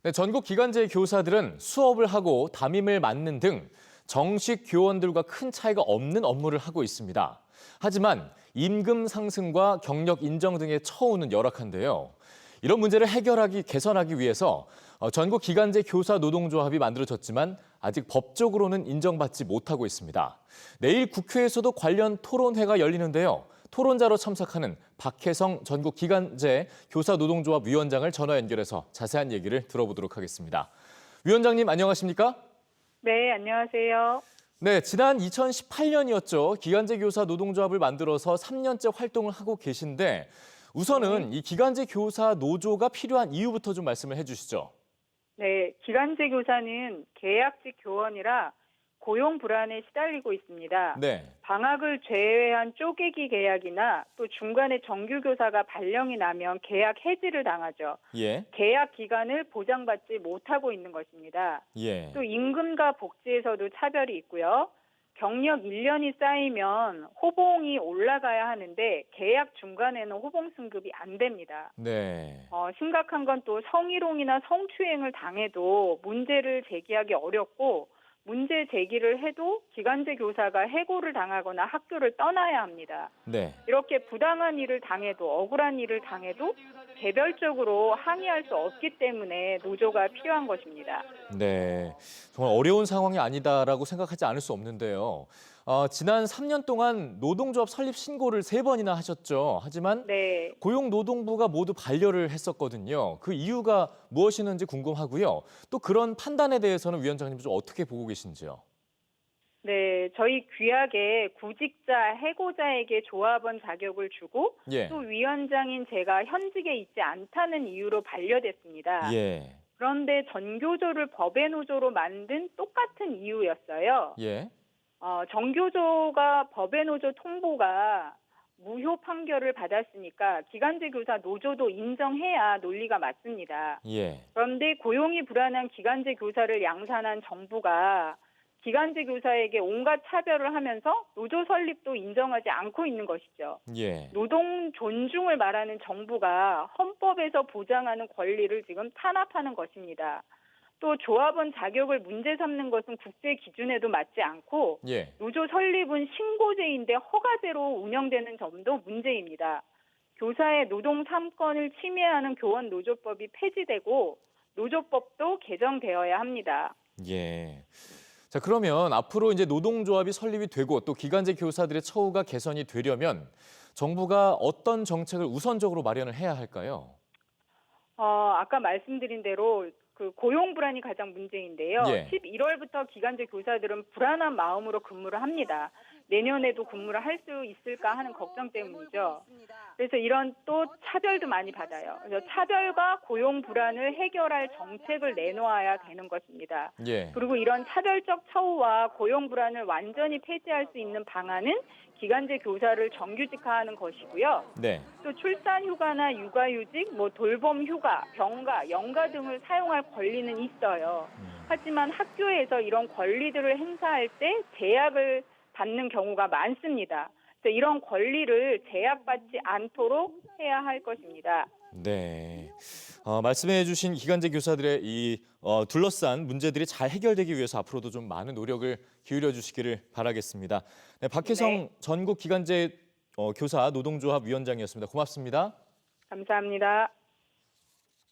네, 전국 기간제 교사들은 수업을 하고 담임을 맡는 등 정식 교원들과 큰 차이가 없는 업무를 하고 있습니다. 하지만 임금 상승과 경력 인정 등의 처우는 열악한데요. 이런 문제를 개선하기 위해서 전국 기간제 교사 노동조합이 만들어졌지만 아직 법적으로는 인정받지 못하고 있습니다. 내일 국회에서도 관련 토론회가 열리는데요. 토론자로 참석하는 박혜성 전국 기간제 교사 노동조합 위원장을 전화 연결해서 자세한 얘기를 들어보도록 하겠습니다. 위원장님 안녕하십니까? 네, 안녕하세요. 네, 지난 2018년이었죠. 기간제 교사 노동조합을 만들어서 3년째 활동을 하고 계신데 우선은 이 기간제 교사 노조가 필요한 이유부터 좀 말씀을 해주시죠. 네, 기간제 교사는 계약직 교원이라 고용 불안에 시달리고 있습니다. 네. 방학을 제외한 쪼개기 계약이나 또 중간에 정규 교사가 발령이 나면 계약 해지를 당하죠. 예. 계약 기간을 보장받지 못하고 있는 것입니다. 예. 또 임금과 복지에서도 차별이 있고요. 경력 1년이 쌓이면 호봉이 올라가야 하는데 계약 중간에는 호봉 승급이 안 됩니다. 네. 심각한 건 또 성희롱이나 성추행을 당해도 문제를 제기하기 어렵고 문제 제기를 해도 기간제 교사가 해고를 당하거나 학교를 떠나야 합니다. 네. 이렇게 부당한 일을 당해도 억울한 일을 당해도 개별적으로 항의할 수 없기 때문에 노조가 필요한 것입니다. 네, 정말 어려운 상황이 아니다라고 생각하지 않을 수 없는데요. 지난 3년 동안 노동조합 설립 신고를 3번이나 하셨죠. 하지만 네. 고용노동부가 모두 반려를 했었거든요. 그 이유가 무엇이는지 궁금하고요. 또 그런 판단에 대해서는 위원장님 좀 어떻게 보고 계신지요? 네, 저희 규약에 구직자, 해고자에게 조합원 자격을 주고 예. 또 위원장인 제가 현직에 있지 않다는 이유로 반려됐습니다. 예. 그런데 전교조를 법의 노조로 만든 똑같은 이유였어요. 예. 정교조가 법의 노조 통보가 무효 판결을 받았으니까 기간제 교사 노조도 인정해야 논리가 맞습니다. 예. 그런데 고용이 불안한 기간제 교사를 양산한 정부가 기간제 교사에게 온갖 차별을 하면서 노조 설립도 인정하지 않고 있는 것이죠. 예. 노동 존중을 말하는 정부가 헌법에서 보장하는 권리를 지금 탄압하는 것입니다. 또 조합원 자격을 문제 삼는 것은 국제 기준에도 맞지 않고 예. 노조 설립은 신고제인데 허가제로 운영되는 점도 문제입니다. 교사의 노동 3권을 침해하는 교원 노조법이 폐지되고 노조법도 개정되어야 합니다. 예. 자, 그러면 앞으로 이제 노동조합이 설립이 되고 또 기간제 교사들의 처우가 개선이 되려면 정부가 어떤 정책을 우선적으로 마련을 해야 할까요? 아까 말씀드린 대로 그 고용 불안이 가장 문제인데요. 예. 11월부터 기간제 교사들은 불안한 마음으로 근무를 합니다. 내년에도 근무를 할 수 있을까 하는 걱정 때문이죠. 그래서 이런 또 차별도 많이 받아요. 그래서 차별과 고용 불안을 해결할 정책을 내놓아야 되는 것입니다. 예. 그리고 이런 차별적 처우와 고용 불안을 완전히 폐지할 수 있는 방안은 기간제 교사를 정규직화하는 것이고요. 네. 또 출산 휴가나 육아휴직, 돌봄 휴가, 병가, 연가 등을 사용할 권리는 있어요. 하지만 학교에서 이런 권리들을 행사할 때 제약을 받는 경우가 많습니다. 그래서 이런 권리를 제약받지 않도록 해야 할 것입니다. 네. 말씀해 주신 기간제 교사들의 둘러싼 문제들이 잘 해결되기 위해서 앞으로도 좀 많은 노력을 기울여 주시기를 바라겠습니다. 네, 박혜성 네. 전국 기간제 교사 노동조합 위원장이었습니다. 고맙습니다. 감사합니다.